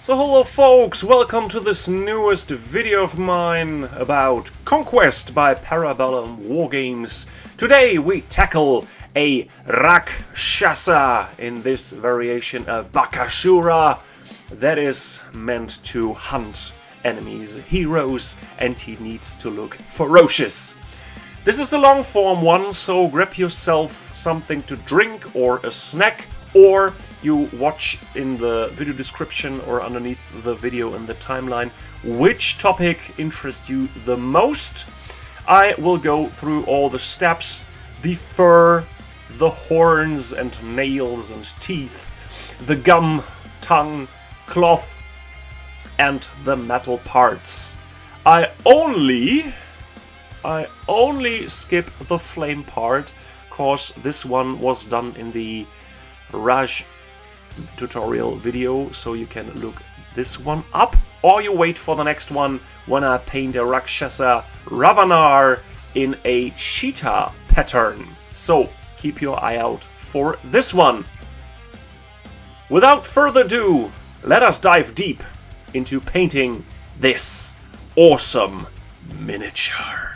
So hello folks, welcome to this newest video of mine about Conquest by Parabellum Wargames. Today we tackle a Rakshasa, in this variation a Bakasura, that is meant to hunt enemies, heroes, and he needs to look ferocious. This is a long form one, so grab yourself something to drink or a snack, or you watch in the video description or underneath the video in the timeline which topic interests you the most. I will go through all the steps: the fur, the horns and nails and teeth, the gum, tongue, cloth, and the metal parts. I only skip the flame part, cause this one was done in the Raj tutorial video, so you can look this one up, or you wait for the next one when I paint a Rakshasa Ravanar in a cheetah pattern. So keep your eye out for this one. Without further ado, let us dive deep into painting this awesome miniature.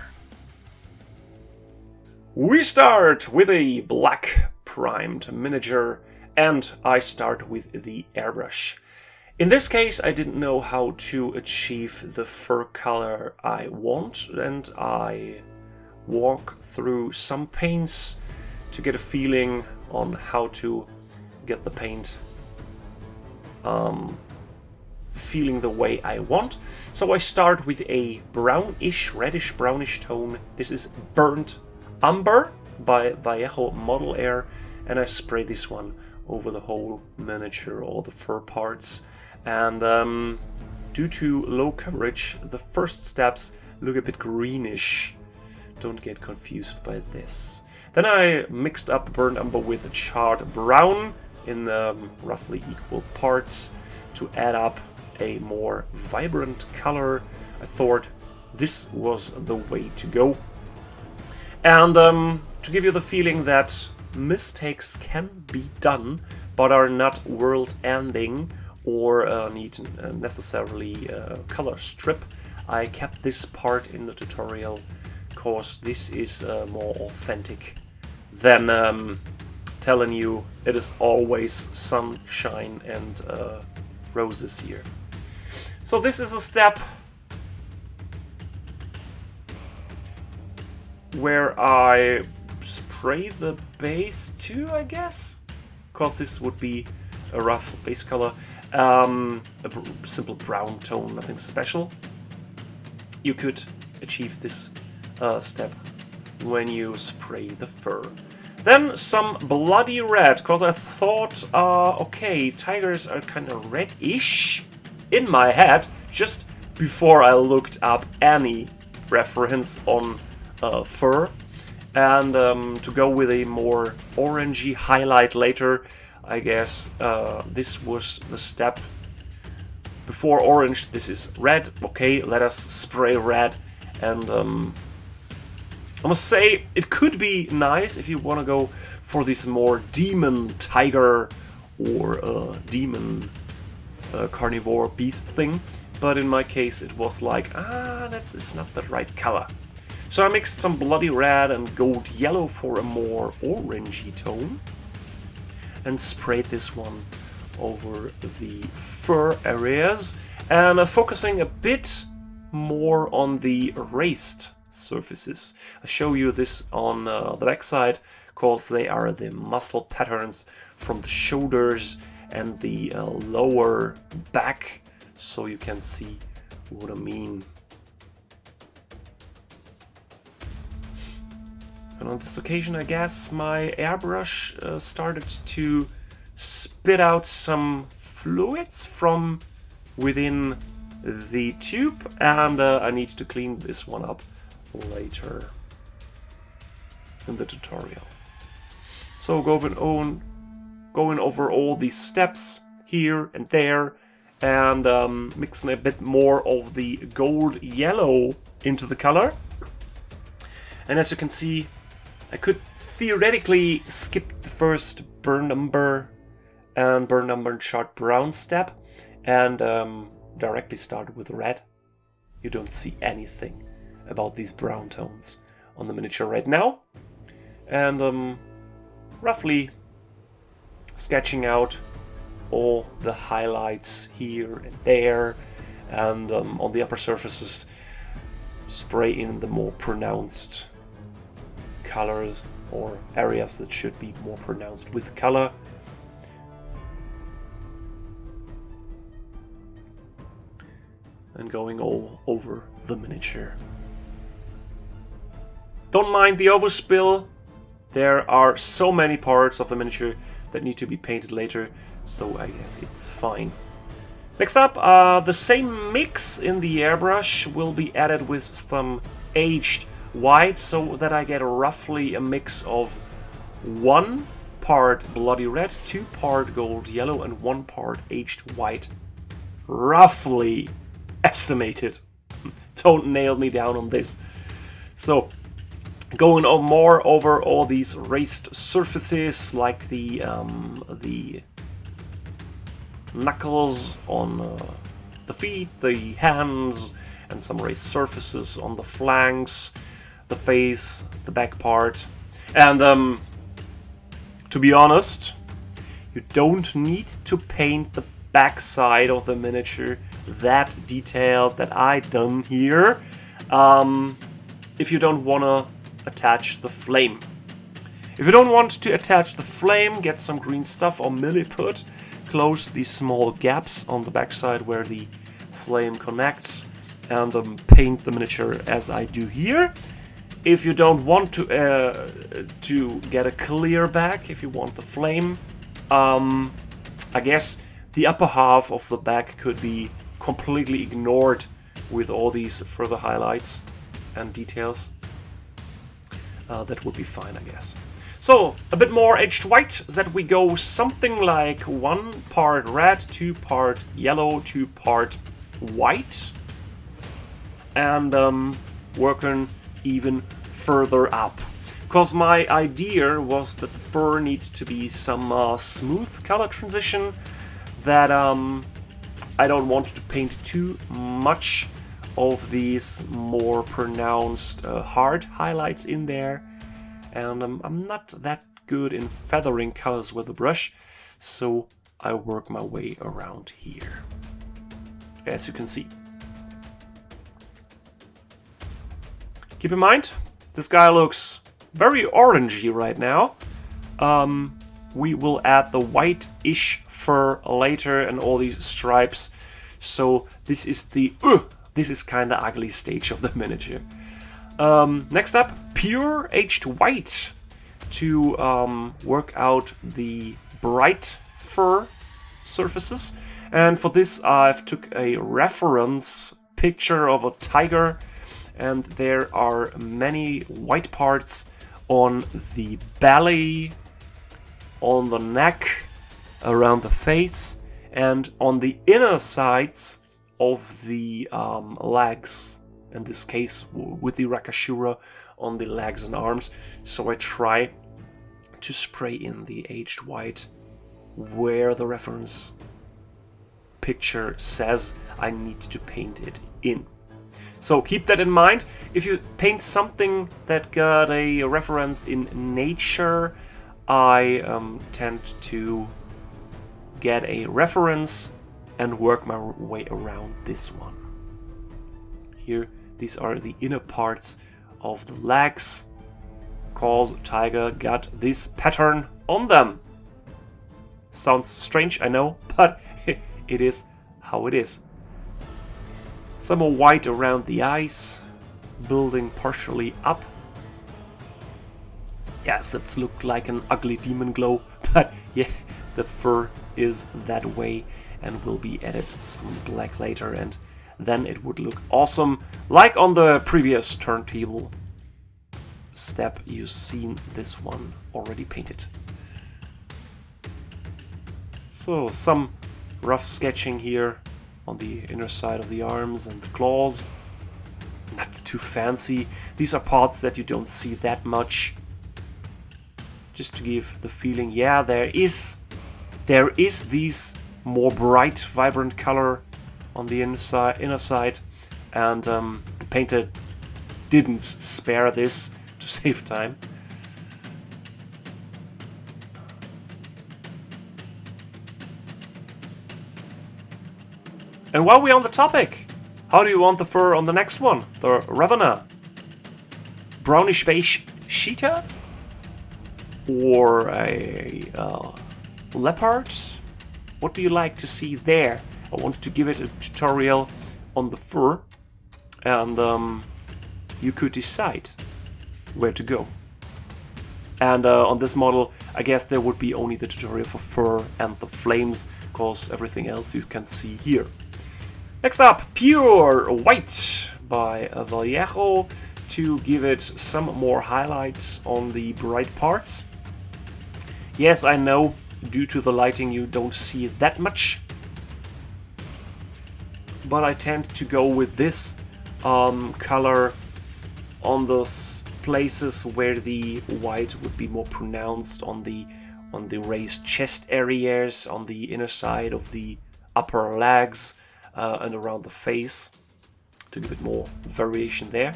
We start with a black primed miniature, and I start with the airbrush. In this case, I didn't know how to achieve the fur color I want, and I walk through some paints to get a feeling on how to get the paint feeling the way I want. So I start with a brownish, reddish brownish tone. This is Burnt Umber by Vallejo Model Air, and I spray this one over the whole miniature, all the fur parts. And due to low coverage, the first steps look a bit greenish. Don't get confused by this. Then I mixed up Burnt Umber with Charred Brown in roughly equal parts to add up a more vibrant color. I thought this was the way to go. And to give you the feeling that mistakes can be done but are not world-ending or need necessarily color strip, I kept this part in the tutorial because this is more authentic than telling you it is always sunshine and roses here. So this is a step where I spray the base too, I guess, because this would be a rough base color, a simple brown tone, nothing special. You could achieve this step when you spray the fur. Then some bloody red, because I thought, okay, tigers are kind of reddish in my head, just before I looked up any reference on fur. And to go with a more orangey highlight later, I guess this was the step. Before orange, this is red. Okay, let us spray red. And I must say, it could be nice if you want to go for this more demon tiger or demon carnivore beast thing. But in my case, it was like, that's not the right color. So I mixed some bloody red and gold yellow for a more orangey tone and sprayed this one over the fur areas, and focusing a bit more on the raised surfaces. I show you this on the back side because they are the muscle patterns from the shoulders and the lower back, so you can see what I mean. And on this occasion, I guess my airbrush started to spit out some fluids from within the tube, and I need to clean this one up later in the tutorial. So going over all these steps here and there, and mixing a bit more of the gold yellow into the color. And as you can see, I could theoretically skip the first Burnt Umber and Charred Brown step and directly start with red. You don't see anything about these brown tones on the miniature right now. And roughly sketching out all the highlights here and there, and on the upper surfaces spray in the more pronounced colors or areas that should be more pronounced with color. And going all over the miniature. Don't mind the overspill. There are so many parts of the miniature that need to be painted later, so I guess it's fine. Next up, the same mix in the airbrush will be added with some aged white, so that I get roughly a mix of 1 part bloody red, 2 part gold yellow, and 1 part aged white. Roughly estimated. Don't nail me down on this. So, going on more over all these raised surfaces, like the knuckles on the feet, the hands, and some raised surfaces on the flanks, the face, the back part. And to be honest, you don't need to paint the back side of the miniature that detailed that I done here, if you don't want to attach the flame. If you don't want to attach the flame, get some green stuff or milliput, close these small gaps on the backside where the flame connects, and paint the miniature as I do here. If you don't want to get a clear back, if you want the flame, I guess the upper half of the back could be completely ignored with all these further highlights and details. That would be fine, I guess. So, a bit more edged white, so that we go something like 1 part red, 2 part yellow, 2 part white, and working even further up. Because my idea was that the fur needs to be some smooth color transition, that I don't want to paint too much of these more pronounced hard highlights in there, and I'm not that good in feathering colors with a brush, so I work my way around here, as you can see. Keep in mind, this guy looks very orangey right now. We will add the white-ish fur later and all these stripes, so this is the this is kinda ugly stage of the miniature. Next up, pure aged white to work out the bright fur surfaces. And for this I've took a reference picture of a tiger, and there are many white parts on the belly, on the neck, around the face, and on the inner sides of the legs, in this case with the Rakshasa on the legs and arms. So I try to spray in the aged white where the reference picture says I need to paint it in. So keep that in mind. If you paint something that got a reference in nature, I tend to get a reference and work my way around this one. Here, these are the inner parts of the legs, cause tiger got this pattern on them. Sounds strange, I know, but it is how it is. Some more white around the eyes, building partially up. Yes, that's looked like an ugly demon glow, but yeah, the fur is that way and will be added some black later, and then it would look awesome, like on the previous turntable step. You've seen this one already painted. So some rough sketching here on the inner side of the arms and the claws. Not too fancy. These are parts that you don't see that much. Just to give the feeling, yeah, there is these more bright, vibrant color on the inner side, and the painter didn't spare this to save time. And while we're on the topic, how do you want the fur on the next one? The Ravener? Brownish beige cheetah? Or a leopard? What do you like to see there? I wanted to give it a tutorial on the fur, and you could decide where to go. And on this model, I guess there would be only the tutorial for fur and the flames, because everything else you can see here. Next up, Pure White by Lavalier, to give it some more highlights on the bright parts. Yes, I know, due to the lighting you don't see it that much, but I tend to go with this color on those places where the white would be more pronounced, on the raised chest areas, on the inner side of the upper legs, and around the face, to give it more variation there.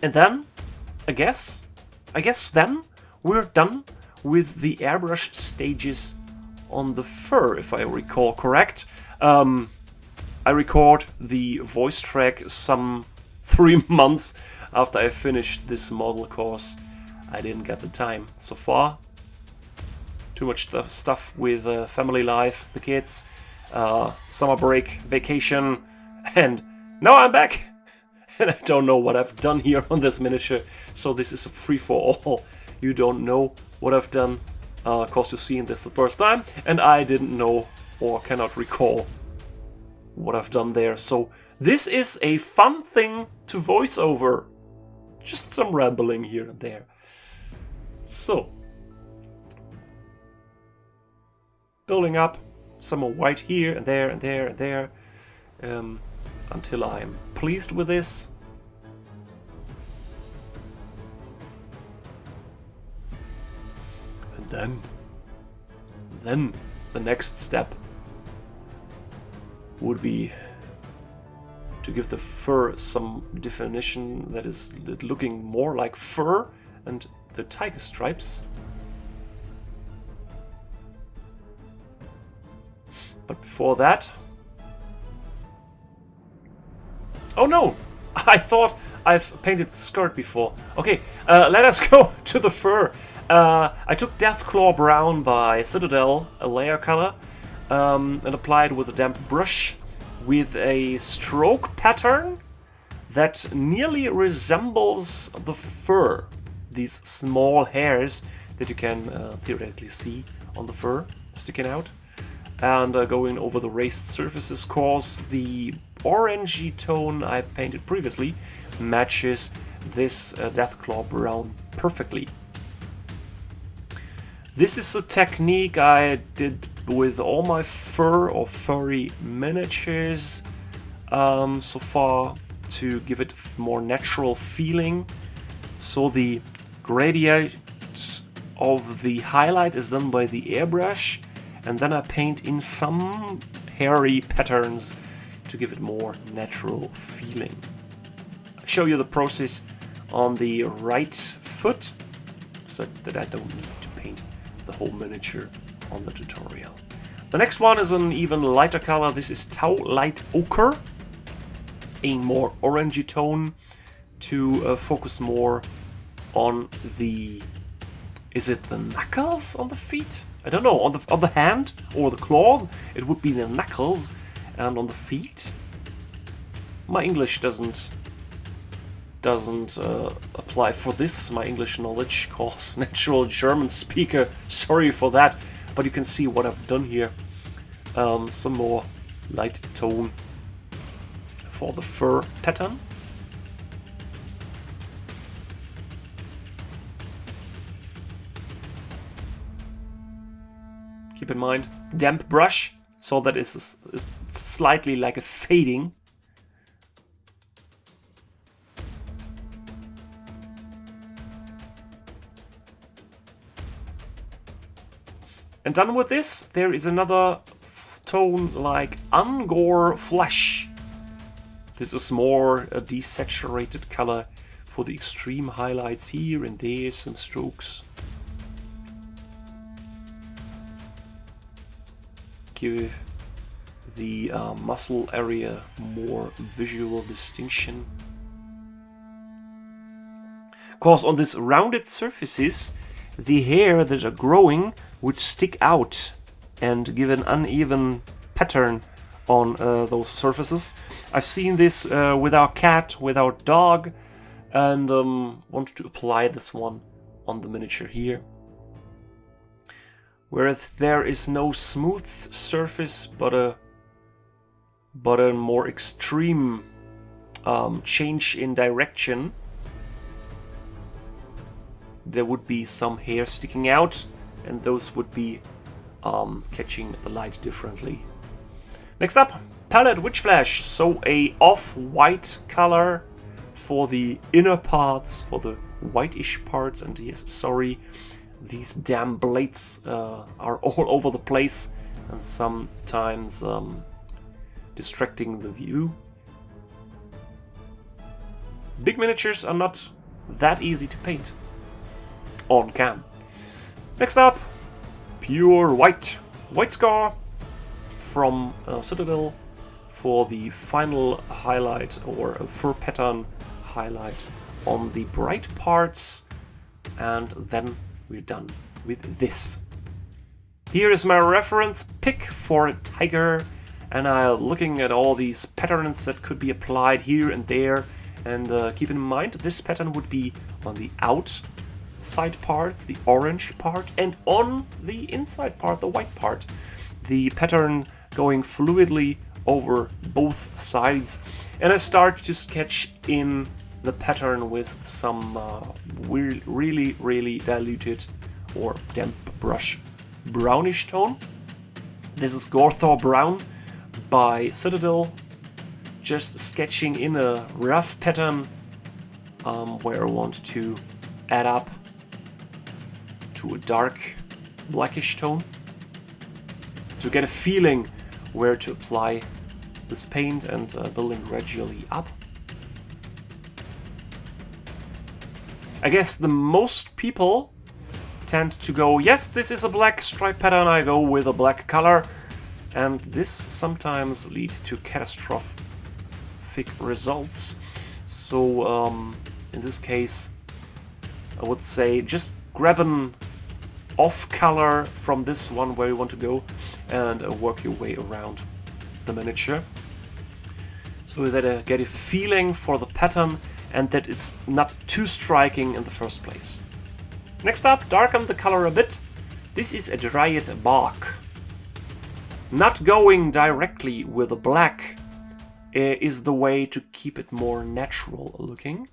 And then, I guess then we're done with the airbrush stages on the fur, if I recall correct. I record the voice track some 3 months after I finished this model, course I didn't get the time so far. Too much stuff with family life, the kids, summer break, vacation, and now I'm back! And I don't know what I've done here on this miniature, so this is a free-for-all. You don't know what I've done, cause you're seeing this the first time, and I didn't know or cannot recall what I've done there. So this is a fun thing to voice over. Just some rambling here and there. So, building up some more white here and there and there and there, until I'm pleased with this. And then the next step would be to give the fur some definition that is looking more like fur and the tiger stripes. But before that... Oh no! I thought I've painted the skirt before. Okay, let us go to the fur. I took Deathclaw Brown by Citadel, a layer color, and applied with a damp brush with a stroke pattern that nearly resembles the fur. These small hairs that you can theoretically see on the fur sticking out. And going over the raised surfaces, cause the orangey tone I painted previously matches this Deathclaw Brown perfectly. This is a technique I did with all my fur or furry miniatures so far, to give it a more natural feeling. So the gradient of the highlight is done by the airbrush, and then I paint in some hairy patterns to give it more natural feeling. I'll show you the process on the right foot, so that I don't need to paint the whole miniature on the tutorial. The next one is an even lighter color. This is Tau Light Ochre, a more orangey tone, to focus more on the... Is it the knuckles on the feet? I don't know, on the hand or the claws. It would be the knuckles, and on the feet. My English doesn't apply for this. My English knowledge, cause natural German speaker. Sorry for that, but you can see what I've done here. Some more light tone for the fur pattern. Keep in mind, damp brush, so that is slightly like a fading. And done with this, there is another tone like Angor Flesh. This is more a desaturated color for the extreme highlights here and there, some strokes. Give the muscle area more visual distinction. Of course, on these rounded surfaces, the hair that are growing would stick out and give an uneven pattern on those surfaces. I've seen this with our cat, with our dog, and want to apply this one on the miniature here. Whereas there is no smooth surface, but a more extreme change in direction, there would be some hair sticking out, and those would be catching the light differently. Next up, palette witch flesh. So a off-white color for the inner parts, for the whitish parts, and yes, sorry, these damn blades are all over the place and sometimes distracting the view. Big miniatures are not that easy to paint on cam. Next up, pure white scar from Citadel for the final highlight, or a fur pattern highlight on the bright parts, and then we're done with this. Here is my reference pick for a tiger, and I'm looking at all these patterns that could be applied here and there, and keep in mind this pattern would be on the outside parts, the orange part, and on the inside part, the white part. The pattern going fluidly over both sides, and I start to sketch in the pattern with some really diluted or damp brush brownish tone. This is Gorthor Brown by Citadel, just sketching in a rough pattern where I want to add up to a dark blackish tone to get a feeling where to apply this paint, and building gradually up. I guess the most people tend to go, yes, this is a black stripe pattern, I go with a black color, and this sometimes leads to catastrophic results. So in this case, I would say just grab an off color from this one where you want to go, and work your way around the miniature so that I get a feeling for the pattern and that it's not too striking in the first place. Next up, darken the color a bit. This is a dried bark. Not going directly with the black is the way to keep it more natural looking.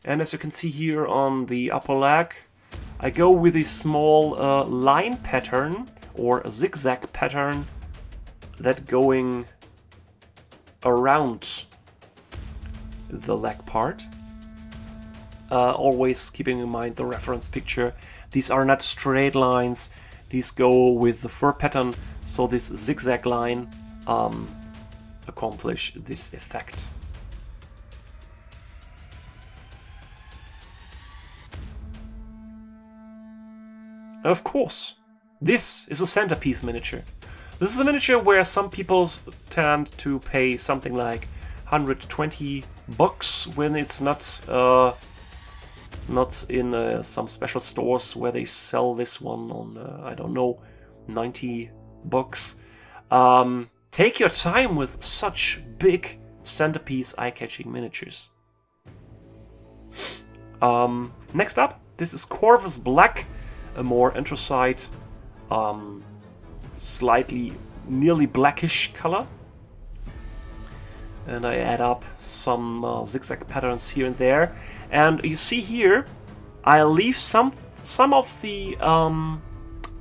And as you can see here on the upper leg, I go with a small line pattern or a zigzag pattern that going around the leg part. Always keeping in mind the reference picture. These are not straight lines, these go with the fur pattern, so this zigzag line accomplish this effect. And of course, this is a centerpiece miniature. This is a miniature where some people tend to pay something like $120 when it's not in some special stores where they sell this one on I don't know, $90. Take your time with such big centerpiece eye-catching miniatures. Next up, this is Corvus Black, a more anthracite, slightly nearly blackish color. And I add up some zigzag patterns here and there. And you see here, I leave some of the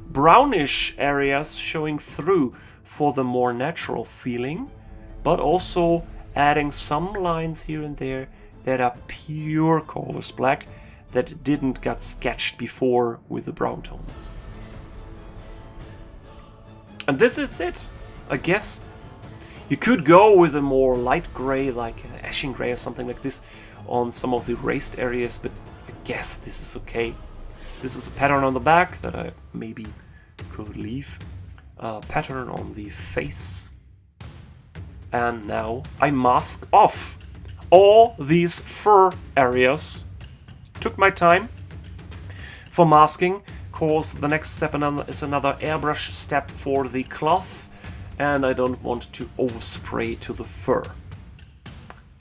brownish areas showing through for the more natural feeling, but also adding some lines here and there that are pure Corvus Black that didn't get sketched before with the brown tones. And this is it, I guess. You could go with a more light gray, like ashing gray or something like this, on some of the raised areas, but I guess this is okay. This is a pattern on the back that I maybe could leave. Pattern on the face. And now I mask off all these fur areas. Took my time for masking, cause the next step is another airbrush step for the cloth, and I don't want to overspray to the fur.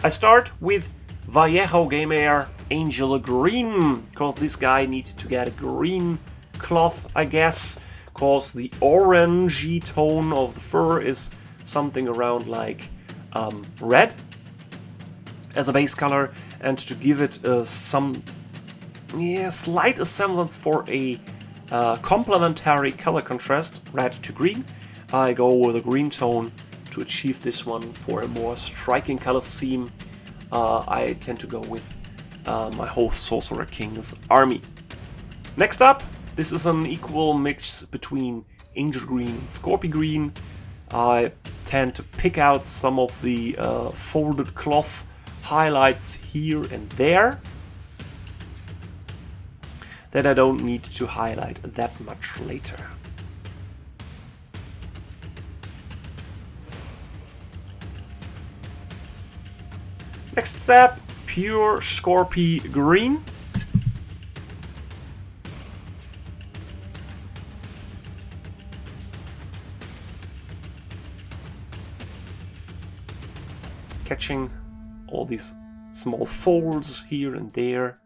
I start with Vallejo Game Air Angel Green, cause this guy needs to get a green cloth, I guess, cause the orangey tone of the fur is something around like red as a base color, and to give it some slight semblance for a complementary color contrast, red to green, I go with a green tone to achieve this one for a more striking color scheme. I tend to go with my whole Sorcerer Kings army. Next up, this is an equal mix between Angel Green and Scorpion Green. I tend to pick out some of the folded cloth highlights here and there that I don't need to highlight that much later. Next step, pure Scorpion Green. Catching all these small folds here and there.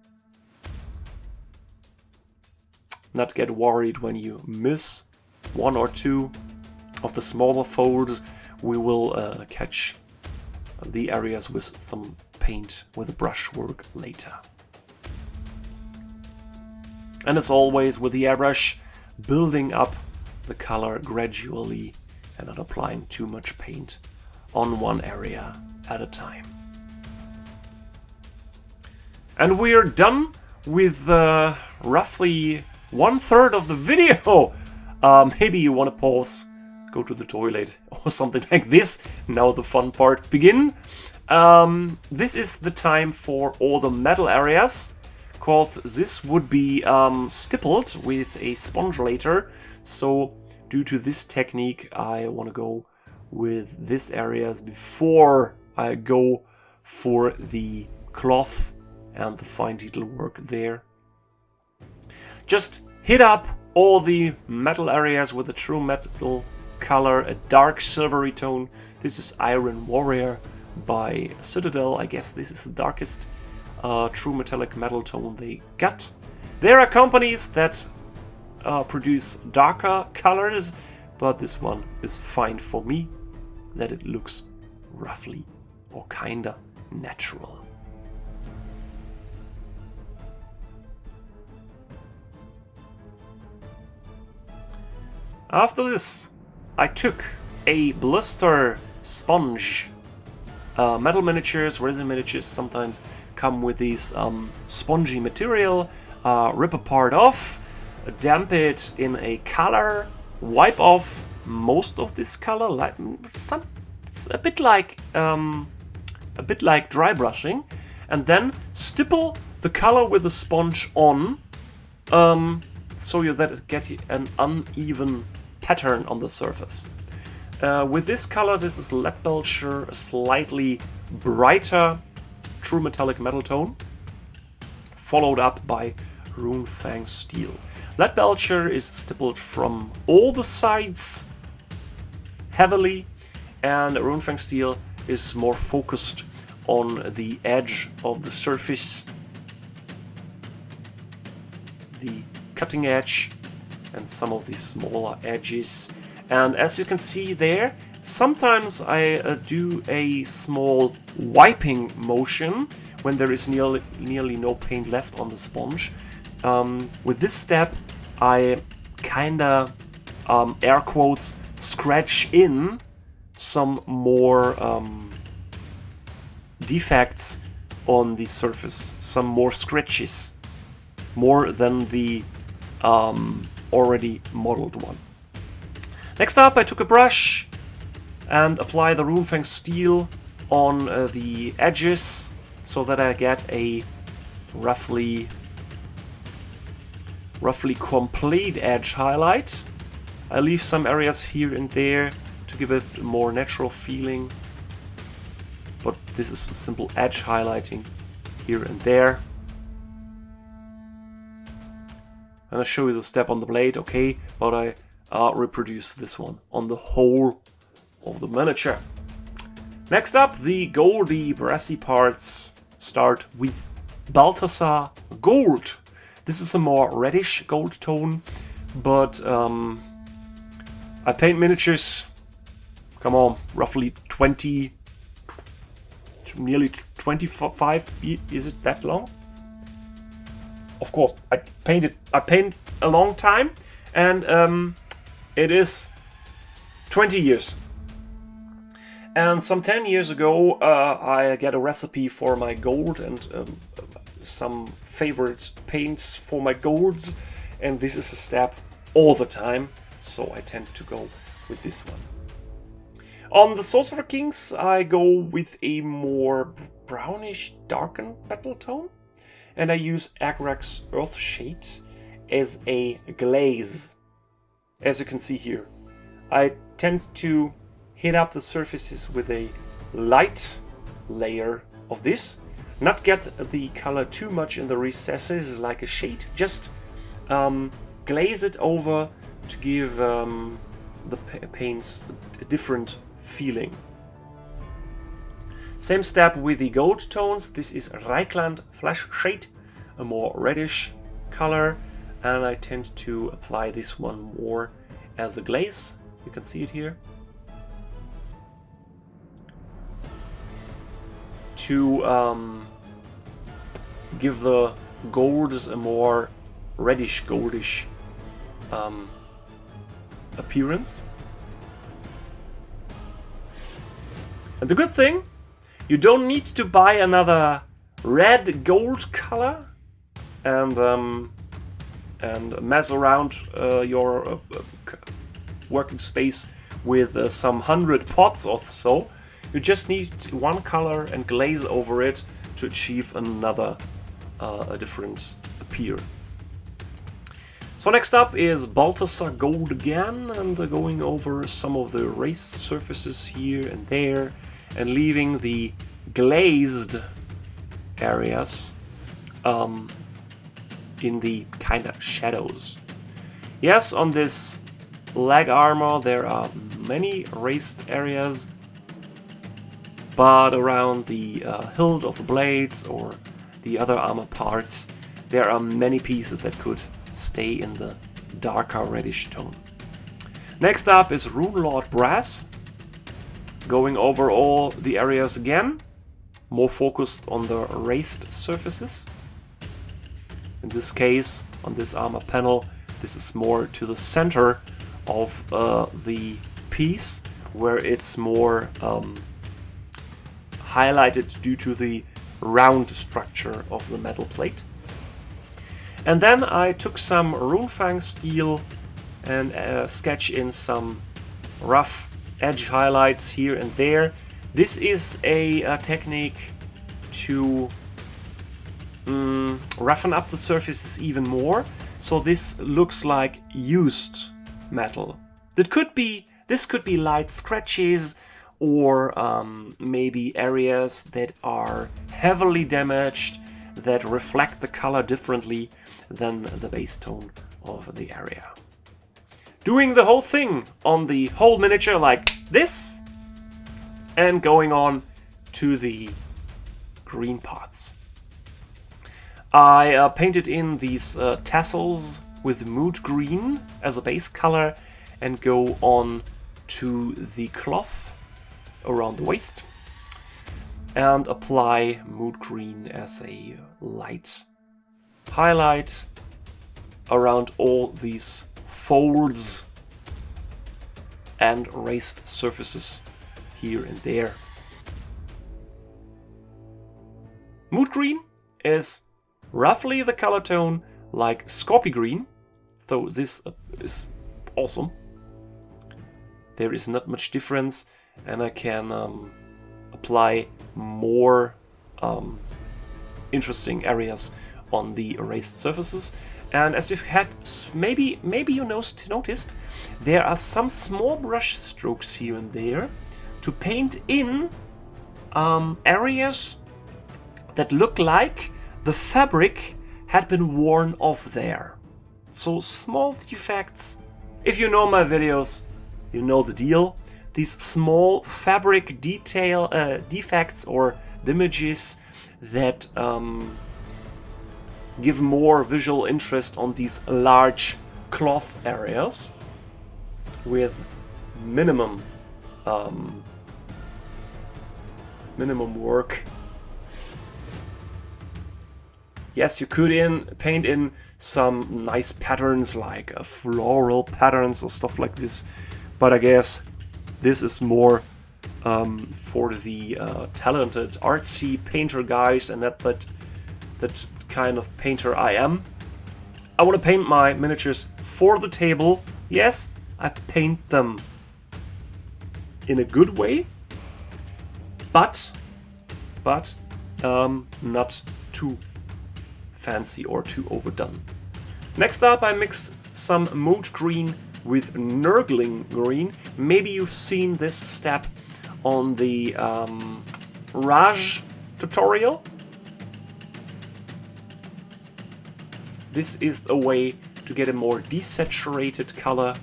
Not get worried when you miss one or two of the smaller folds. We will catch the areas with some paint with a brush work later. And as always with the airbrush, building up the color gradually and not applying too much paint on one area at a time. And we're done with roughly 1/3 of the video. Maybe you want to pause, go to the toilet or something like this. Now the fun parts begin. This is the time for all the metal areas, because this would be stippled with a sponge later. So due to this technique, I want to go with these areas before I go for the cloth and the fine detail work there. Just hit up all the metal areas with a true metal color, a dark silvery tone. This is Iron Warrior by Citadel. I guess this is the darkest true metallic metal tone they got. There are companies that produce darker colors, but this one is fine for me, that it looks roughly or kinda natural. After this, I took a blister sponge. Metal miniatures, resin miniatures sometimes come with these spongy material. Rip a part off, damp it in a color, wipe off most of this color, like it's a bit like dry brushing, and then stipple the color with the sponge on, so that get an uneven pattern on the surface. With this color, this is Lead Belcher, a slightly brighter true metallic metal tone, followed up by Runefang Steel. Lead Belcher is stippled from all the sides heavily, and Runefang Steel is more focused on the edge of the surface, the cutting edge, and some of the smaller edges. And as you can see there, sometimes I do a small wiping motion when there is nearly no paint left on the sponge. With this step, I kinda, air quotes, scratch in some more defects on the surface, some more scratches, more than the already modeled one. Next up, I took a brush and apply the Runefang steel on the edges so that I get a roughly complete edge highlight. I leave some areas here and there to give it a more natural feeling, but this is a simple edge highlighting here and there. And I show you the step on the blade, okay, but I reproduce this one on the whole of the miniature. Next up, the goldy brassy parts start with Balthasar Gold. This is a more reddish gold tone, but I paint miniatures, come on, roughly 20, nearly 25, is it that long? Of course, I paint a long time, and it is 20 years. And some 10 years ago, I get a recipe for my gold and some favorite paints for my golds, and this is a step all the time, so I tend to go with this one. On the Sorcerer Kings, I go with a more brownish, darkened metal tone, and I use Agrax Earthshade as a glaze. As you can see here, I tend to hit up the surfaces with a light layer of this, not get the color too much in the recesses like a shade, just glaze it over to give the paints a different feeling. Same step with the gold tones. This is Reichland Flash Shade, a more reddish color, and I tend to apply this one more as a glaze. You can see it here. To give the golds a more reddish goldish appearance. And the good thing, you don't need to buy another red gold color and mess around your working space with some 100 pots or so. You just need one color and glaze over it to achieve another a different appear. So next up is Balthasar Gold again, and going over some of the raised surfaces here and there and leaving the glazed areas in the kind of shadows. Yes, on this leg armor there are many raised areas, but around the hilt of the blades or the other armor parts there are many pieces that could stay in the darker reddish tone. Next up is Runelord Brass, going over all the areas again, more focused on the raised surfaces. In this case, on this armor panel, this is more to the center of the piece, where it's more highlighted due to the round structure of the metal plate. And then I took some Runefang steel and sketch in some rough edge highlights here and there. This is a technique to roughen up the surfaces even more, so this looks like used metal. This could be light scratches or maybe areas that are heavily damaged that reflect the color differently than the base tone of the area. Doing the whole thing on the whole miniature like this, and going on to the green parts. I painted in these tassels with mood green as a base color and go on to the cloth around the waist and apply mood green as a light highlight around all these folds and raised surfaces here and there. Mood green is roughly the color tone like Scorpio green, so this is awesome. there is not much difference, and I can apply more interesting areas on the erased surfaces. And as you've had, maybe you noticed, there are some small brush strokes here and there to paint in areas that look like the fabric had been worn off there. So small defects. If you know my videos, you know the deal. These small fabric defects or damages that give more visual interest on these large cloth areas with minimum work. Yes, you could paint in some nice patterns like floral patterns or stuff like this, but I guess this is more for the talented artsy painter guys, and that kind of painter I am. I want to paint my miniatures for the table. Yes, I paint them in a good way, but not too fancy or too overdone. Next up, I mix some mood green with Nurgling green. Maybe you've seen this step on the Raj tutorial. This is a way to get a more desaturated color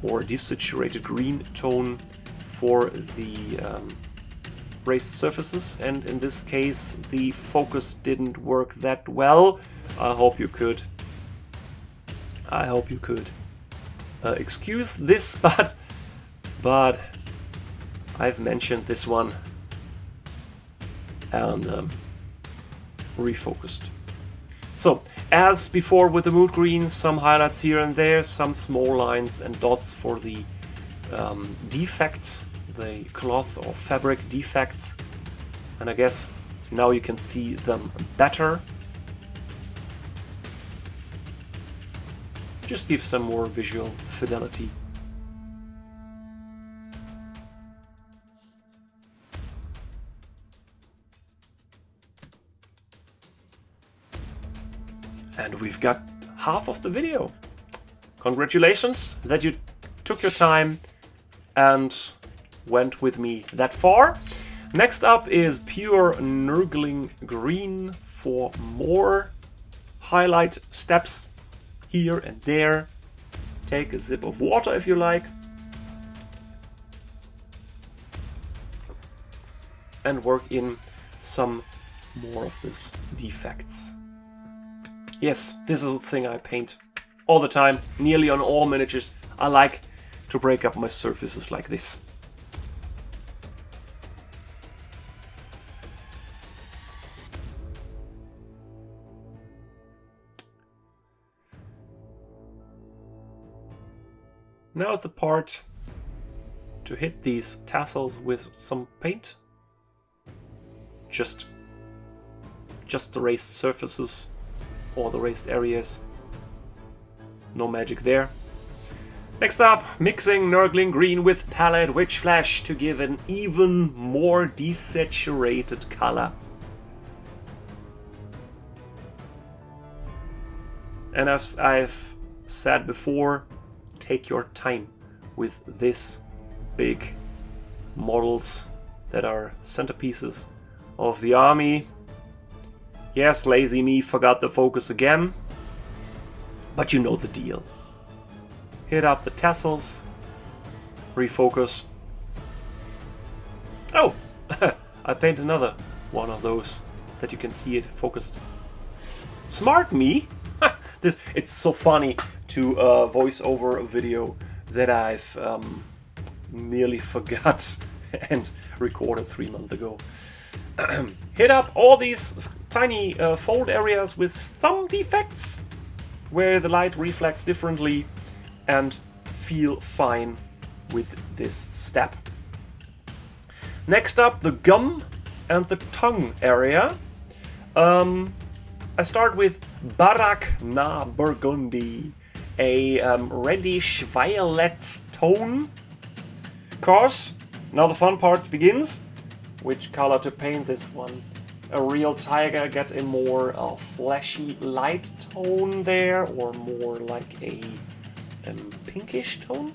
or desaturated green tone for the raised surfaces, and in this case the focus didn't work that well. I hope you could excuse this, but I've mentioned this one and refocused. So, as before with the mood green, some highlights here and there, some small lines and dots for the defects, the cloth or fabric defects, and I guess now you can see them better. Just give some more visual fidelity. And we've got half of the video. Congratulations that you took your time and went with me that far. Next up is pure Nurgling green for more highlight steps here and there. Take a sip of water if you like. And work in some more of these defects. Yes, this is a thing I paint all the time, nearly on all miniatures. I like to break up my surfaces like this. Now it's the part to hit these tassels with some paint. Just the raised surfaces or the raised areas. No magic there. Next up, mixing Nurgling green with Pallid Witch Flesh to give an even more desaturated color. And as I've said before, take your time with this big models that are centerpieces of the army. Yes, lazy me forgot the focus again, but you know the deal. Hit up the tassels, refocus. Oh, I paint another one of those that you can see it focused. Smart me! It's so funny to voice over a video that I've nearly forgot and recorded 3 months ago. Hit up all these tiny fold areas with thumb defects where the light reflects differently and feel fine with this step. Next up, the gum and the tongue area. I start with Barak na Burgundy a reddish violet tone. Cause now the fun part begins. Which color to paint this one? A real tiger get a more flashy light tone there, or more like a pinkish tone?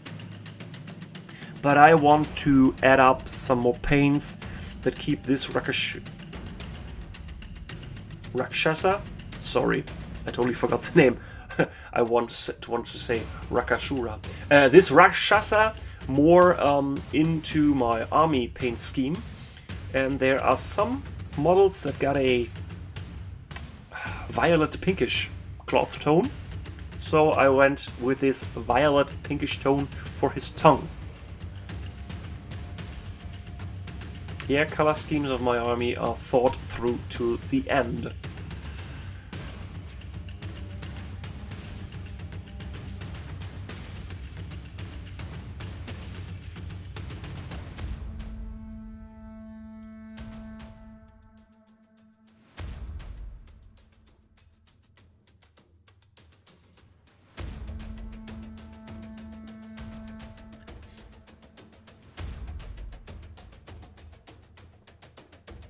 But I want to add up some more paints that keep this Rakshasa? Sorry, I totally forgot the name. I want to say Rakasura. This Rakshasa more into my army paint scheme. And there are some models that got a violet pinkish cloth tone. So I went with this violet pinkish tone for his tongue. Yeah, color schemes of my army are thought through to the end.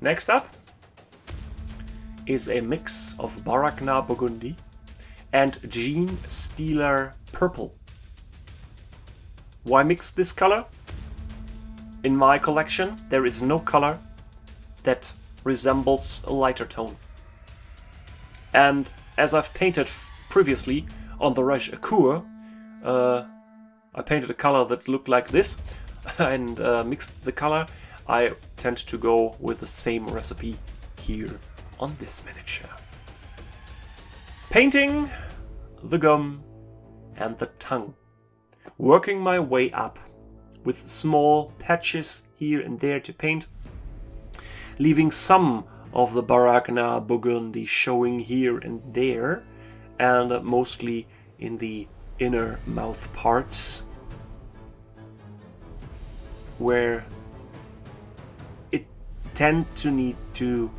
Next up is a mix of Baragna Burgundy and Gene Stealer Purple. Why mix this color? In my collection there is no color that resembles a lighter tone. And as I've painted previously on the Ravageur, I painted a color that looked like this and mixed the color. I tend to go with the same recipe here on this miniature. Painting the gum and the tongue. Working my way up with small patches here and there to paint. Leaving some of the Baragna Burgundy showing here and there. And mostly in the inner mouth parts. Where tend to need to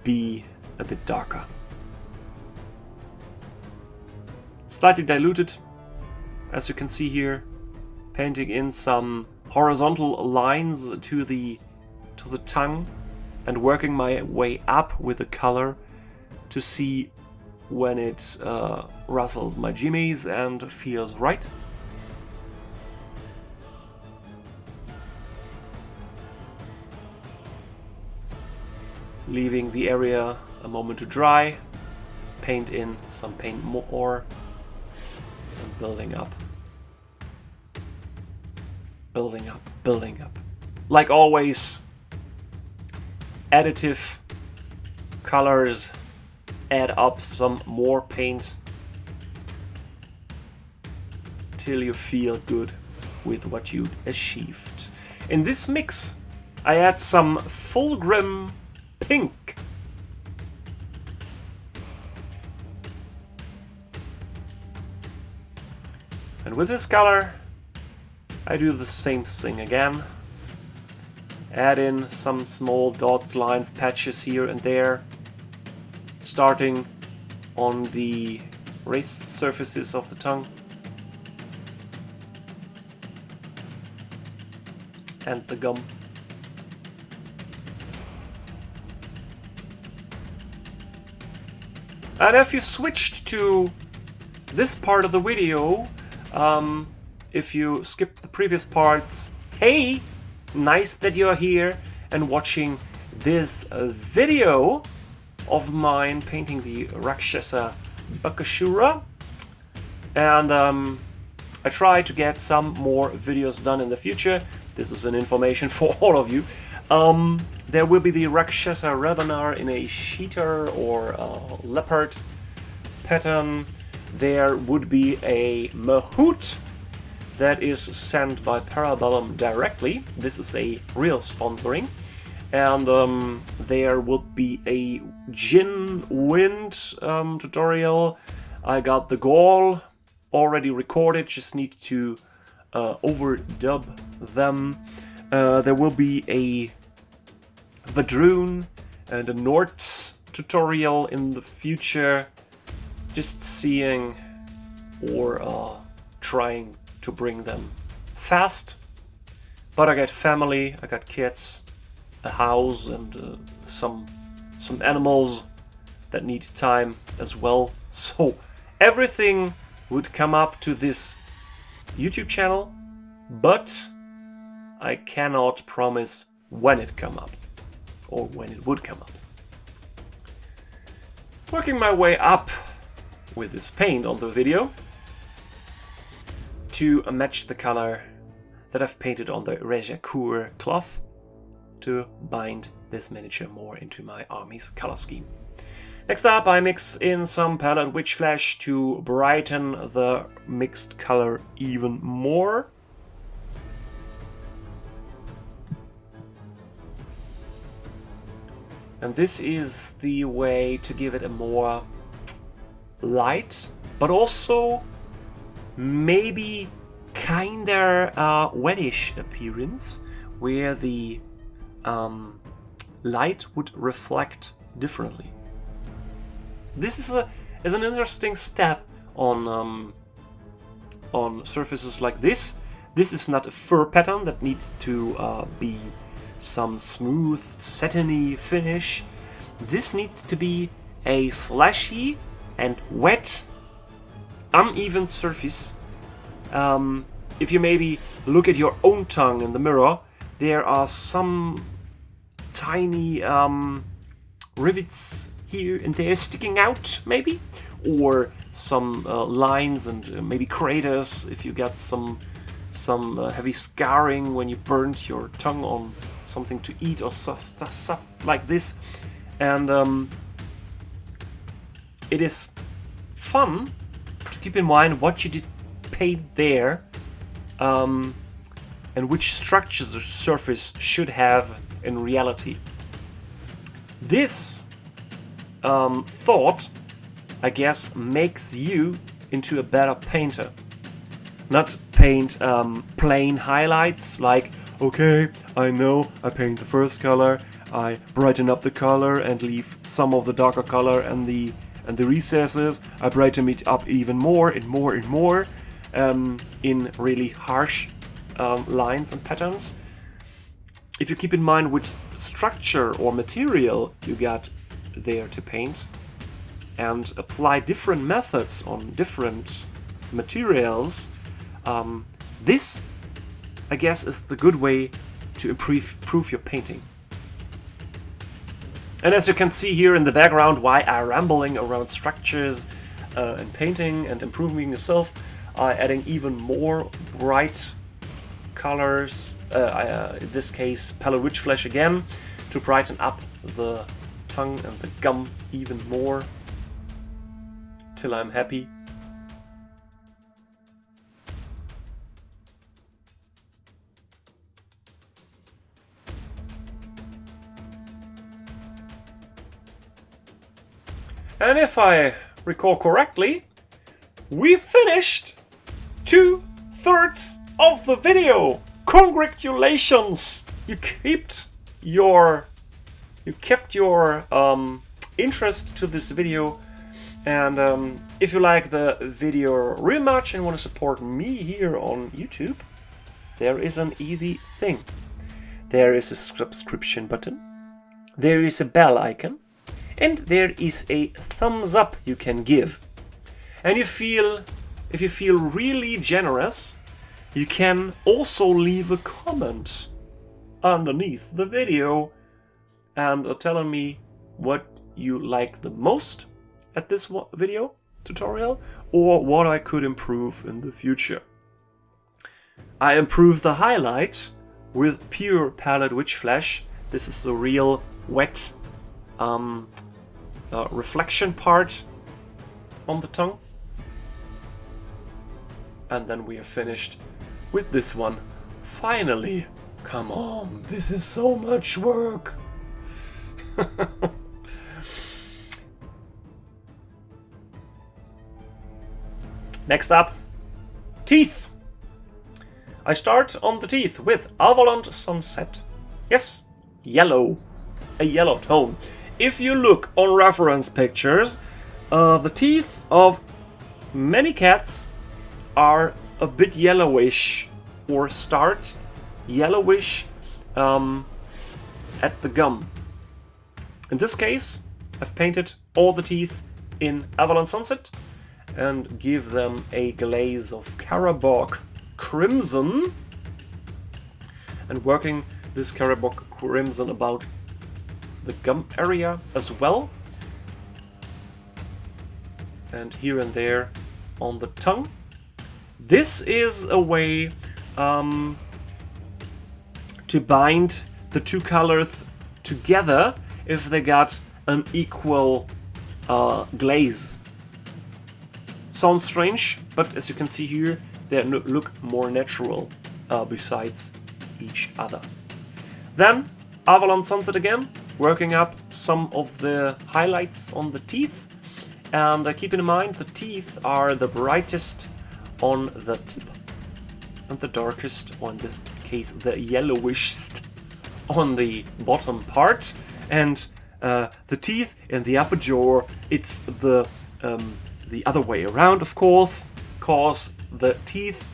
be a bit darker. Slightly diluted, as you can see here, painting in some horizontal lines to the tongue and working my way up with the color to see when it rustles my jimmies and feels right. Leaving the area a moment to dry, paint in some paint more, and building up. Building up, building up. Like always, additive colors add up some more paint till you feel good with what you achieved. In this mix, I add some Fulgrim Pink. And with this color, I do the same thing again. Add in some small dots, lines, patches here and there, starting on the raised surfaces of the tongue and the gum. And if you switched to this part of the video, if you skipped the previous parts, hey, nice that you're here and watching this video of mine painting the Rakshasa Bakasura. And I try to get some more videos done in the future. This is an information for all of you. There will be the Rakshasa Ravenar in a cheetah or a leopard pattern. There would be a Mahout that is sent by Parabellum directly. This is a real sponsoring. And there will be a Jin Wind tutorial. I got the Gaul already recorded, just need to overdub them. There will be a Vadrun and a Norts tutorial in the future. Just seeing or trying to bring them fast. But I got family, I got kids, a house, and some animals that need time as well. So everything would come up to this YouTube channel, but I cannot promise when it come up or when it would come up. Working my way up with this paint on the video to match the color that I've painted on the Rakshasa cloth to bind this miniature more into my army's color scheme. Next up, I mix in some palette witch flash to brighten the mixed color even more. And this is the way to give it a more light, but also maybe kinda wettish appearance, where the light would reflect differently. This is an interesting step on surfaces like this. This is not a fur pattern that needs to be some smooth, satiny finish. This needs to be a flashy and wet, uneven surface. If you maybe look at your own tongue in the mirror, there are some tiny rivets here and there sticking out, maybe, or some lines and maybe craters if you got some heavy scarring when you burnt your tongue on something to eat or stuff like this. And it is fun to keep in mind what you did paint there, and which structures the surface should have in reality. This thought, I guess, makes you into a better painter. Not paint plain highlights like, okay, I know I paint the first color, I brighten up the color and leave some of the darker color and the recesses. I brighten it up even more and more and more in really harsh lines and patterns. If you keep in mind which structure or material you got there to paint and apply different methods on different materials, this, I guess, is the good way to improve your painting. And as you can see here in the background, why I'm rambling around structures and painting and improving yourself, adding even more bright colors, in this case palette witch flash again, to brighten up the tongue and the gum even more, till I'm happy. And if I recall correctly, we finished 2/3 of the video. Congratulations! You kept your interest to this video, and if you like the video real much and want to support me here on YouTube, there is an easy thing. There is a subscription button, there is a bell icon, and there is a thumbs up you can give. And if you feel really generous, you can also leave a comment underneath the video and telling me what you like the most at this video tutorial, or what I could improve in the future. I improved the highlight with pure palette witch flash. This is the real wet reflection part on the tongue. And then we are finished with this one. Finally! Come on, this is so much work! Next up, teeth! I start on the teeth with Avalon Sunset. Yes, yellow. A yellow tone. If you look on reference pictures, the teeth of Many cats are a bit yellowish or start yellowish at the gum. In this case, I've painted all the teeth in Avalon Sunset and give them a glaze of Karabog Crimson, and working this Karabog Crimson about the gum area as well, and here and there on the tongue. This is a way to bind the two colors together if they got an equal glaze. Sounds strange, but as you can see here, they look more natural besides each other. Then Avalon Sunset again, working up some of the highlights on the teeth. And keep in mind, the teeth are the brightest on the tip and the darkest, or in this case the yellowishest, on the bottom part. And the teeth in the upper jaw, it's the other way around, of course, cause the teeth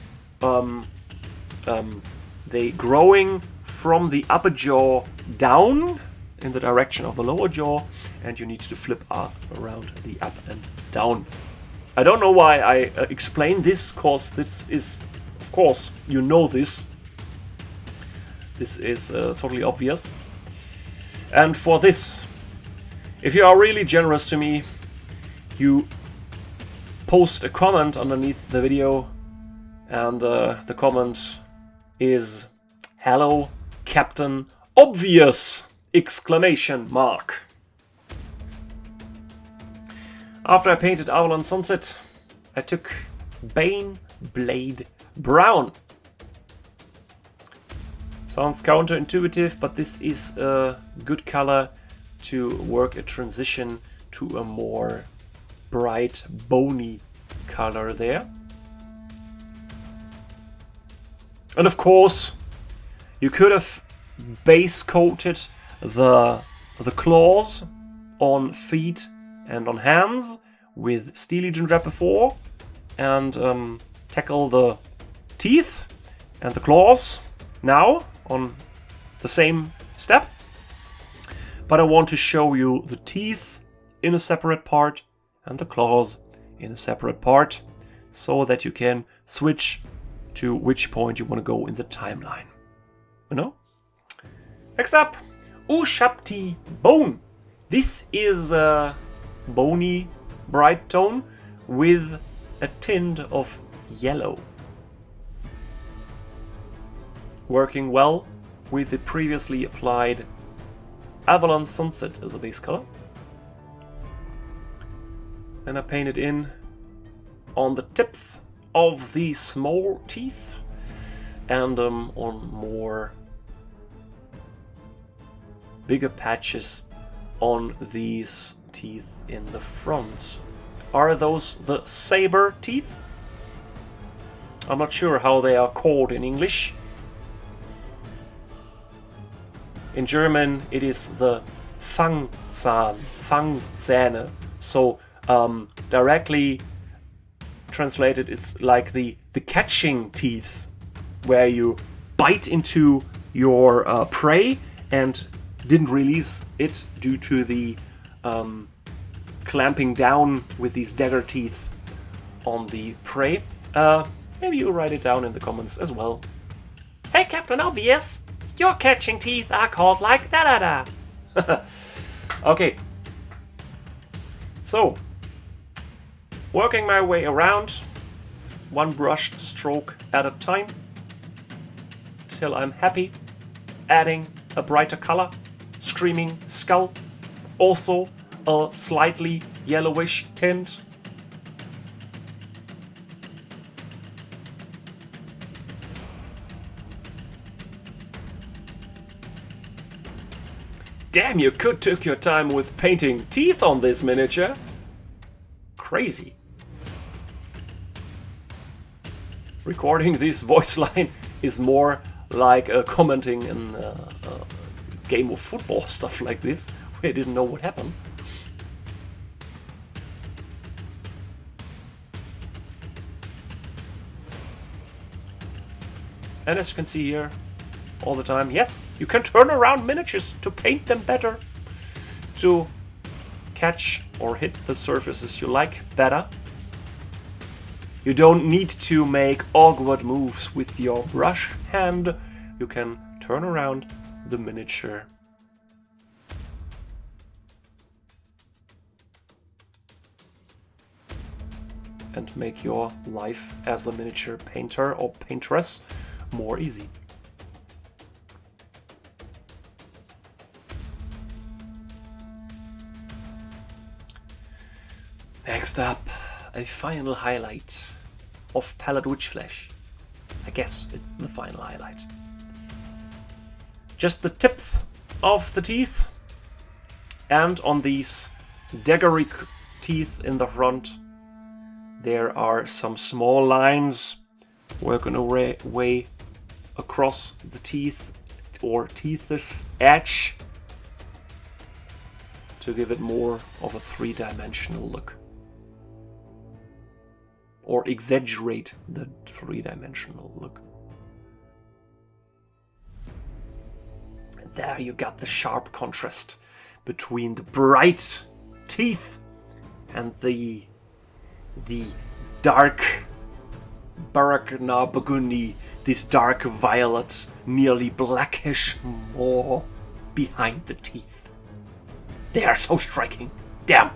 they growing from the upper jaw down in the direction of the lower jaw, and you need to flip around the up and down. I don't know why I explain this, cause this is, of course, you know this. This is totally obvious. And for this, if you are really generous to me, you post a comment underneath the video, and the comment is "Hello, Captain Obvious!" exclamation mark. After I painted Avalon Sunset, I took Bane Blade Brown. Sounds counterintuitive, but this is a good color to work a transition to a more bright, bony color there. And of course, you could have base coated the claws on feet and on hands with Steely Gingerbread before, and tackle the teeth and the claws now on the same step. But I want to show you the teeth in a separate part and the claws in a separate part, so that you can switch to which point you want to go in the timeline. You know? Next up, Ushapti Bone. This is a bony, bright tone with a tint of yellow. Working well with the previously applied Avalon Sunset as a base color. And I painted in on the tips of the small teeth and on more bigger patches on these teeth in the front. Are those the saber teeth? I'm not sure how they are called in English. In German it is the Fangzähne. So directly translated is like the catching teeth, where you bite into your prey and didn't release it due to the clamping down with these dagger teeth on the prey. Maybe you write it down in the comments as well. Hey, Captain Obvious, your catching teeth are called like da-da-da. Okay. So, working my way around, one brush stroke at a time, till I'm happy, adding a brighter color, Screaming Skull, also a slightly yellowish tint. Damn, you could took your time with painting teeth on this miniature. Crazy. Recording this voice line is more like commenting in a game of football, stuff like this, where I didn't know what happened. And as you can see here, all the time, yes, you can turn around miniatures to paint them better, to catch or hit the surfaces you like better. You don't need to make awkward moves with your brush hand. You can turn around the miniature. And make your life as a miniature painter or paintress more easy. Next up, a final highlight of palette witch flesh. I guess it's the final highlight. Just the tips of the teeth, and on these daggery teeth in the front there are some small lines working their way across the teeth or teeth's edge to give it more of a three-dimensional look. Or exaggerate the three-dimensional look. And there you got the sharp contrast between the bright teeth and the dark burgundy, this dark violet, nearly blackish more behind the teeth. They are so striking. Damn.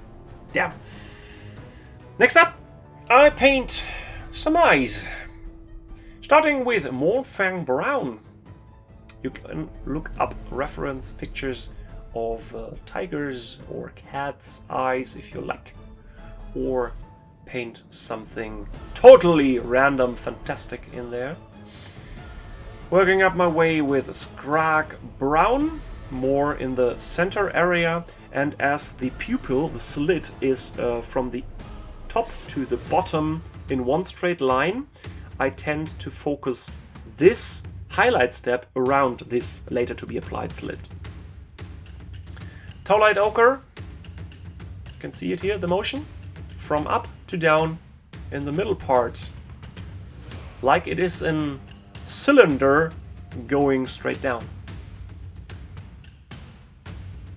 Next up, I paint some eyes. Starting with Mornfang Brown. You can look up reference pictures of tigers or cats' eyes if you like. Or paint something totally random, fantastic in there. Working up my way with Scrag Brown, more in the center area, and as the pupil, the slit, is from the top to the bottom in one straight line, I tend to focus this highlight step around this later to be applied slit. Towlight Ochre, you can see it here, the motion, from up to down in the middle part, like it is a cylinder going straight down.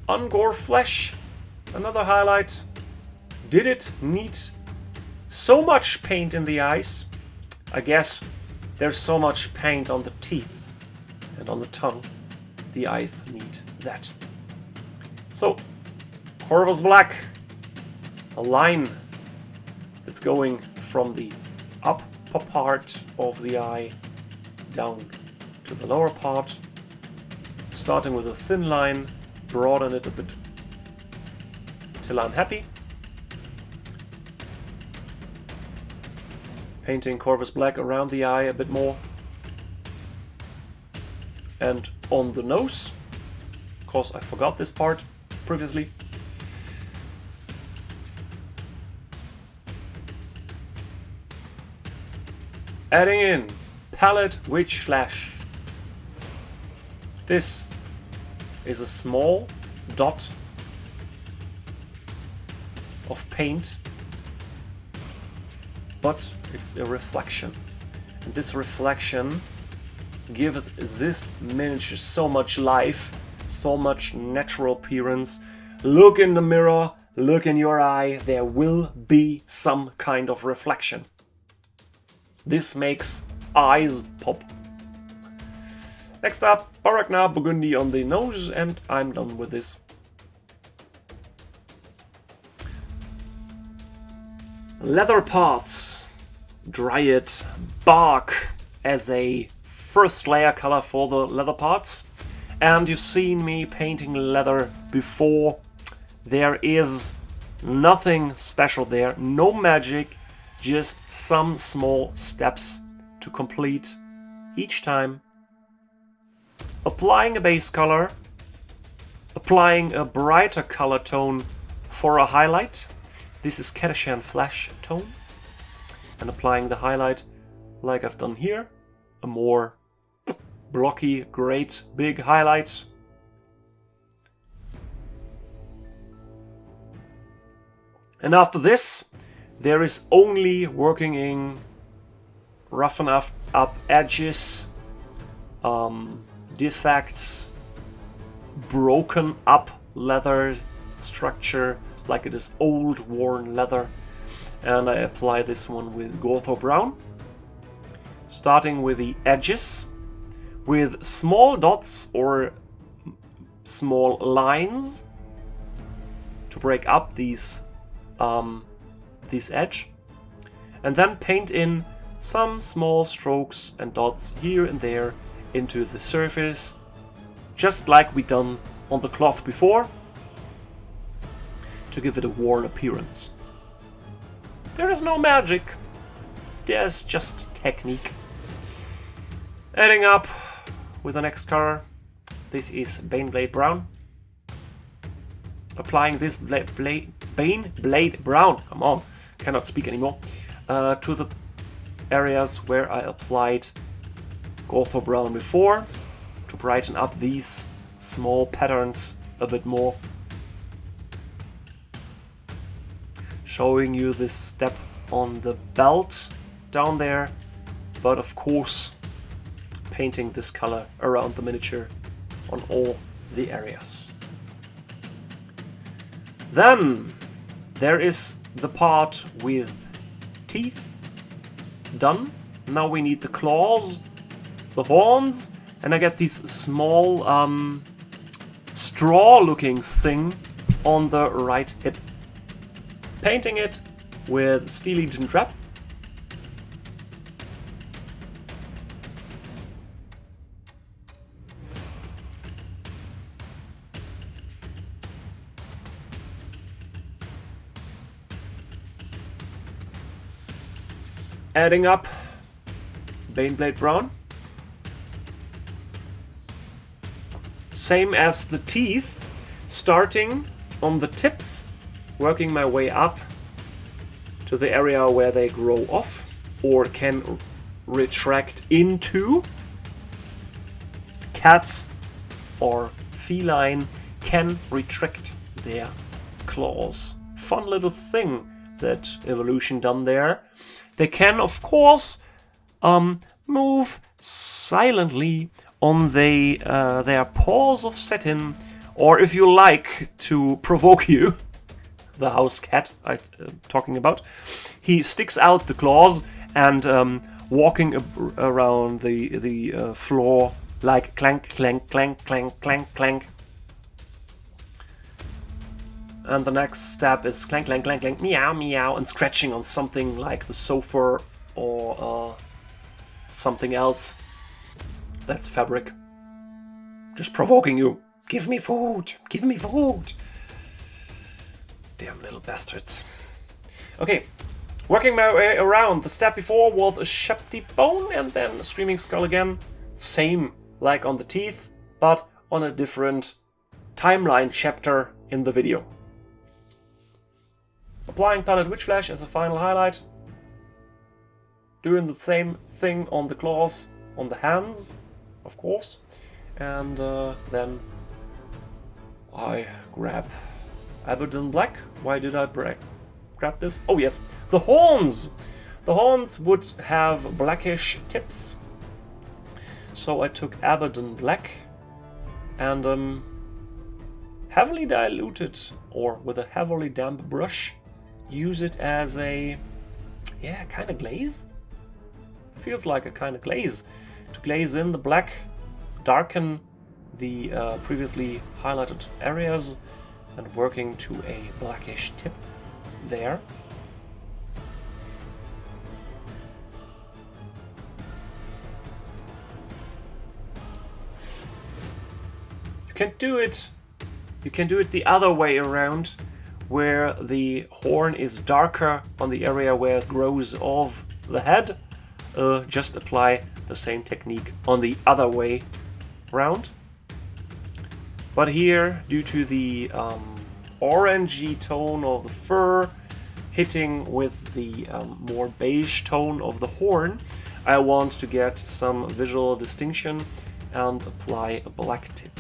Ungore Flesh, another highlight. Did it need so much paint in the eyes? I guess there's so much paint on the teeth and on the tongue. The eyes need that. So, Corvus Black, a line that's going from the upper part of the eye down to the lower part, starting with a thin line, broaden it a bit till I'm happy. Painting Corvus Black around the eye a bit more. And on the nose, of course I forgot this part previously. Adding in palette witch flesh. This is a small dot of paint, but it's a reflection. And this reflection gives this miniature so much life, so much natural appearance. Look in the mirror, look in your eye, there will be some kind of reflection. This makes eyes pop. Next up, Baragna Burgundy on the nose, and I'm done with this. Leather parts. Dryad Bark as a first layer color for the leather parts. And you've seen me painting leather before. There is nothing special there, no magic. Just some small steps to complete each time. Applying a base color, applying a brighter color tone for a highlight. This is Cadashan Flash tone. And applying the highlight like I've done here. A more blocky, great, big highlight. And after this, there is only working in roughen up edges defects, broken up leather structure, like it is old worn leather. And I apply this one with Gorthor Brown, starting with the edges, with small dots or small lines to break up these edge, and then paint in some small strokes and dots here and there into the surface, just like we done on the cloth before, to give it a worn appearance. There is no magic, there's just technique. Adding up with the next color, this is Baneblade Brown. Applying this Baneblade Brown, come on, cannot speak anymore, to the areas where I applied Gorthor Brown before, to brighten up these small patterns a bit more. Showing you this step on the belt down there, but of course painting this color around the miniature on all the areas. Then there is the part with teeth done. Now we need the claws, the horns, and I get these small straw looking thing on the right hip. Painting it with Steel Legion Trap. Adding up Baneblade Brown. Same as the teeth, starting on the tips, working my way up to the area where they grow off or can retract into. Cats or feline can retract their claws. Fun little thing that evolution done there. They can, of course, move silently on their paws of satin, or if you like to provoke you, the house cat I'm talking about, he sticks out the claws and walking around the floor like clank, clank, clank, clank, clank, clank. And the next step is clank, clank, clank, clank, meow, meow, and scratching on something like the sofa or something else. That's fabric. Just provoking you. Give me food! Give me food! Damn little bastards. Okay, working my way around. The step before was a Shepty bone and then a Screaming Skull again. Same like on the teeth, but on a different timeline chapter in the video. Applying Pallid Witch Flesh as a final highlight. Doing the same thing on the claws, on the hands, of course. And then I grab Abaddon Black. Why did I grab this? Oh yes, the horns! The horns would have blackish tips. So I took Abaddon Black and heavily diluted, or with a heavily damp brush, use it as a, kind of glaze. Feels like a kind of glaze. To glaze in the black, darken the previously highlighted areas, and working to a blackish tip there. You can do it the other way around, where the horn is darker on the area where it grows off the head. Just apply the same technique on the other way round. But here, due to the orangey tone of the fur hitting with the more beige tone of the horn, I want to get some visual distinction and apply a black tip.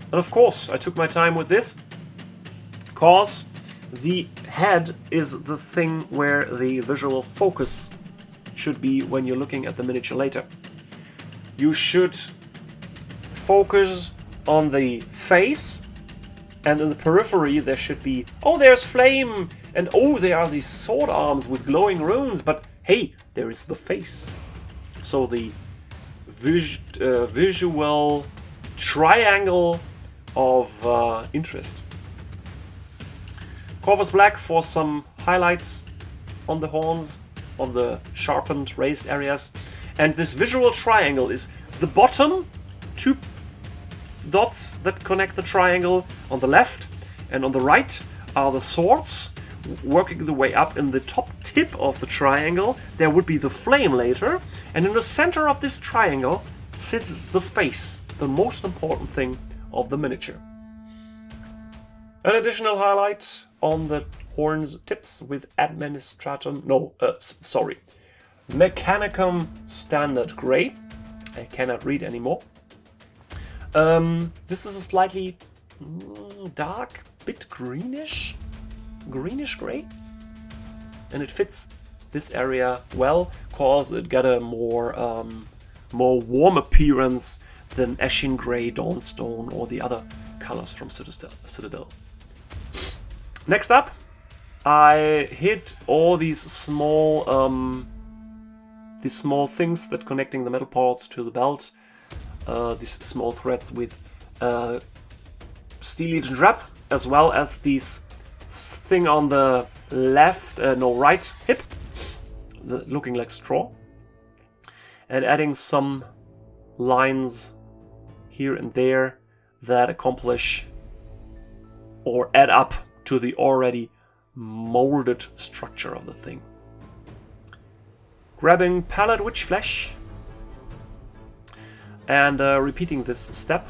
And of course, I took my time with this, because the head is the thing where the visual focus should be when you're looking at the miniature later. You should focus on the face, and in the periphery there should be, oh, there's flame, and oh, there are these sword arms with glowing runes, but hey, there is the face. So the visual triangle of interest. Corvus black for some highlights on the horns, on the sharpened, raised areas. And this visual triangle is the bottom two dots that connect the triangle on the left, and on the right are the swords working the way up. In the top tip of the triangle there would be the flame later, and in the center of this triangle sits the face, the most important thing of the miniature. An additional highlight on the horns tips with Mechanicum Standard Grey. I cannot read anymore. This is a slightly dark, bit greenish gray, and it fits this area well because it got a more warm appearance than Ashen Grey, Dawnstone, or the other colors from Citadel. Next up, I hid all these small things that connecting the metal parts to the belt. These small threads with Steel Legion wrap, as well as these thing on the right hip, looking like straw, and adding some lines here and there that accomplish or add up to the already molded structure of the thing. Grabbing Pallid Witch Flesh and repeating this step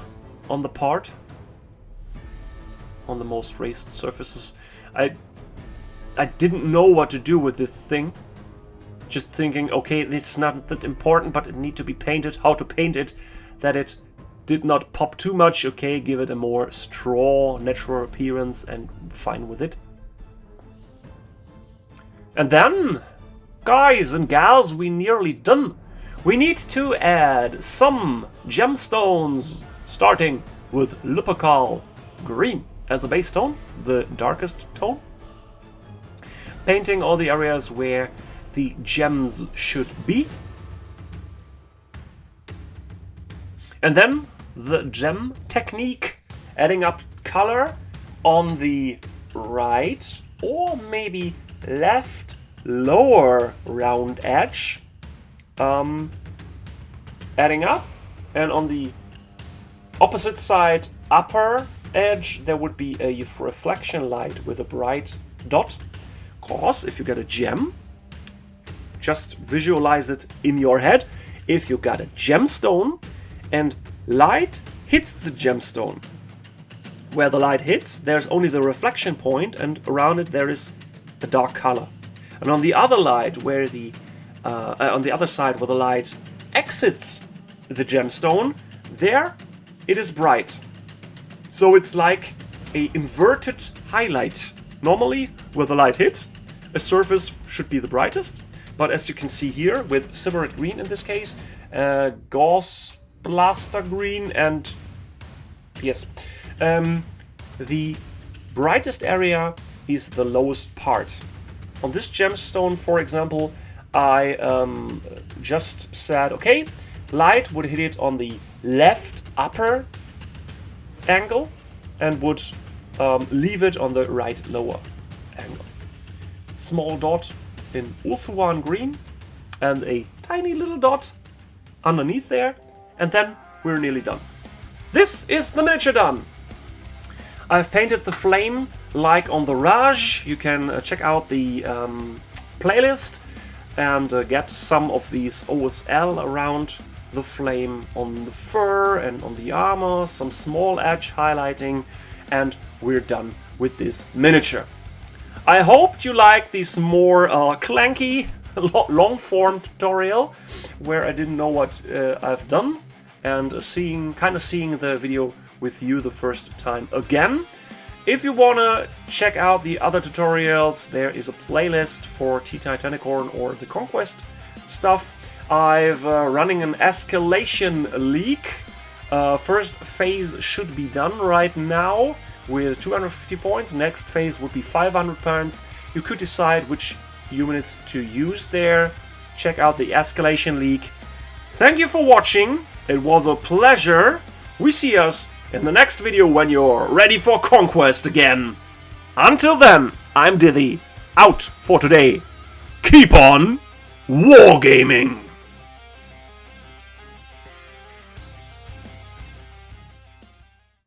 on the part, on the most raised surfaces. I didn't know what to do with this thing. Just thinking, okay, it's not that important, but it needs to be painted. How to paint it that it did not pop too much. Okay, give it a more straw, natural appearance, and fine with it. And then, guys and gals, we nearly done. We need to add some gemstones, starting with Lupercal Green as a base tone, the darkest tone. Painting all the areas where the gems should be. And then the gem technique, adding up color on the right or maybe left lower round edge, adding up, and on the opposite side upper edge there would be a reflection light with a bright dot. Cause if you get a gem, just visualize it in your head. If you got a gemstone and light hits the gemstone, where the light hits there's only the reflection point, and around it there is a dark color. And on the other light, where the on the other side where the light exits the gemstone, there it is bright. So it's like a inverted highlight. Normally, where the light hits, a surface should be the brightest. But as you can see here, with Sybarit Green in this case, Gauss Blaster Green, and yes, the brightest area is the lowest part. On this gemstone, for example, I just said, okay, light would hit it on the left upper angle and would leave it on the right lower angle. Small dot in Ulthuan Green and a tiny little dot underneath there, and then we're nearly done. This is the miniature done. I've painted the flame like on the Raj. You can check out the playlist and get some of these OSL around the flame on the fur and on the armor, some small edge highlighting, and we're done with this miniature. I hoped you liked this more clanky, long-form tutorial where I didn't know what I've done, and seeing the video with you the first time again. If you wanna check out the other tutorials, there is a playlist for Titanicorn or the Conquest stuff. I've running an escalation leak. First phase should be done right now with 250 points. Next phase would be 500 points. You could decide which units to use there. Check out the escalation leak. Thank you for watching. It was a pleasure. We see us in the next video when you're ready for Conquest again. Until then, I'm Dithy, out for today. Keep on wargaming!